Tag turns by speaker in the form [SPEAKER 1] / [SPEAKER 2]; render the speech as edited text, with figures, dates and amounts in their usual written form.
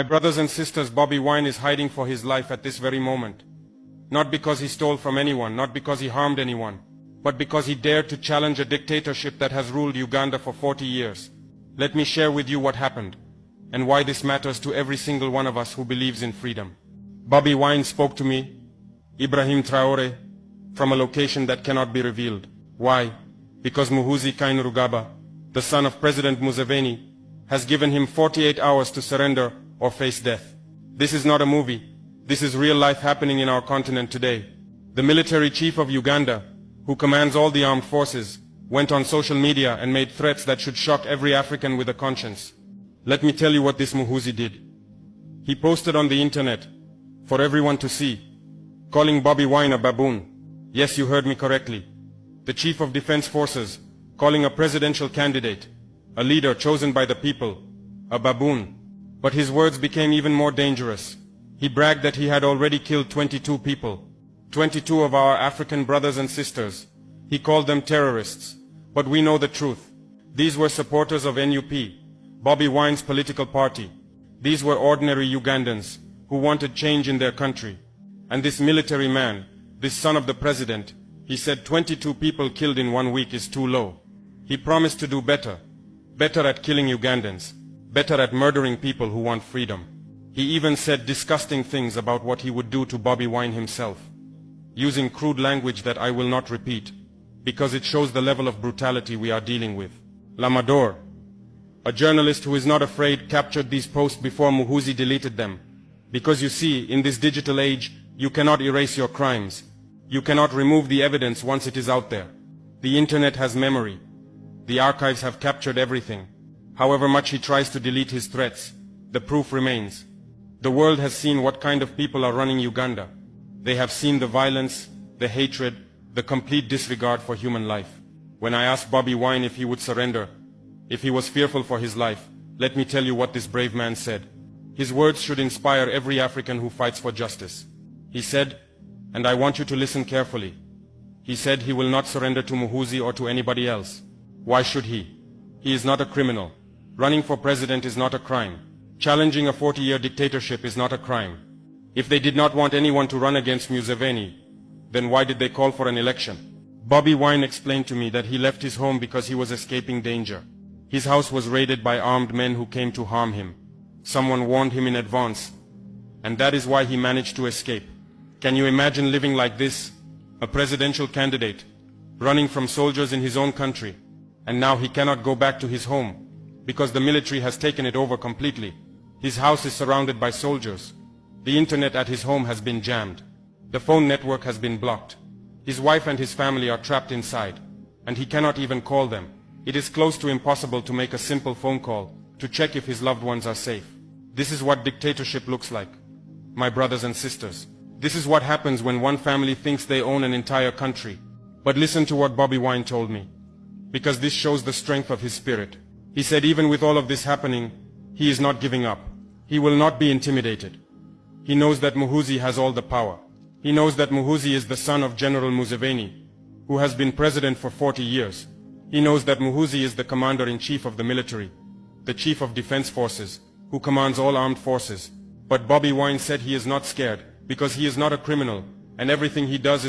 [SPEAKER 1] My brothers and sisters, Bobi Wine is hiding for his life at this very moment. Not because he stole from anyone, not because he harmed anyone, but because he dared to challenge a dictatorship that has ruled Uganda for 40 years. Let me share with you what happened, and why this matters to every single one of us who believes in freedom. Bobi Wine spoke to me, Ibrahim Traore, from a location that cannot be revealed. Why? Because Muhoozi Kainerugaba, the son of President Museveni, has given him 48 hours to surrender or face death. This is not a movie. This is real life happening in our continent today. The military chief of Uganda, who commands all the armed forces, went on social media and made threats that should shock every African with a conscience. Let me tell you what this Muhoozi did. He posted on the internet, for everyone to see, calling Bobi Wine a baboon. Yes, you heard me correctly. The Chief of Defense Forces, calling a presidential candidate, a leader chosen by the people, a baboon. But his words became even more dangerous. He bragged that he had already killed 22 people, 22 of our African brothers and sisters. He called them terrorists. But we know the truth. These were supporters of NUP, Bobi Wine's political party. These were ordinary Ugandans who wanted change in their country. And this military man, this son of the president, he said 22 people killed in 1 week is too low. He promised to do better, better at killing Ugandans, better at murdering people who want freedom. He even said disgusting things about what he would do to Bobi Wine himself, using crude language that I will not repeat, because it shows the level of brutality we are dealing with. Lamador, a journalist who is not afraid, captured these posts before Muhoozi deleted them. Because you see, in this digital age, you cannot erase your crimes. You cannot remove the evidence once it is out there. The internet has memory. The archives have captured everything. However much he tries to delete his threats, the proof remains. The world has seen what kind of people are running Uganda. They have seen the violence, the hatred, the complete disregard for human life. When I asked Bobi Wine if he would surrender, if he was fearful for his life, let me tell you what this brave man said. His words should inspire every African who fights for justice. He said, and I want you to listen carefully. He said he will not surrender to Muhoozi or to anybody else. Why should he? He is not a criminal. Running for president is not a crime. Challenging a 40-year dictatorship is not a crime. If they did not want anyone to run against Museveni, then why did they call for an election? Bobi Wine explained to me that he left his home because he was escaping danger. His house was raided by armed men who came to harm him. Someone warned him in advance, and that is why he managed to escape. Can you imagine living like this? A presidential candidate, running from soldiers in his own country, and now he cannot go back to his home because the military has taken it over completely. His house is surrounded by soldiers. The internet at his home has been jammed. The phone network has been blocked. His wife and his family are trapped inside, and he cannot even call them. It is close to impossible to make a simple phone call to check if his loved ones are safe. This is what dictatorship looks like, my brothers and sisters. This is what happens when one family thinks they own an entire country. But listen to what Bobi Wine told me, because this shows the strength of his spirit. He said even with all of this happening, he is not giving up. He will not be intimidated. He knows that Muhoozi has all the power. He knows that Muhoozi is the son of General Museveni, who has been president for 40 years. He knows that Muhoozi is the commander-in-chief of the military, the chief of defense forces, who commands all armed forces. But Bobi Wine said he is not scared because he is not a criminal, and everything he does is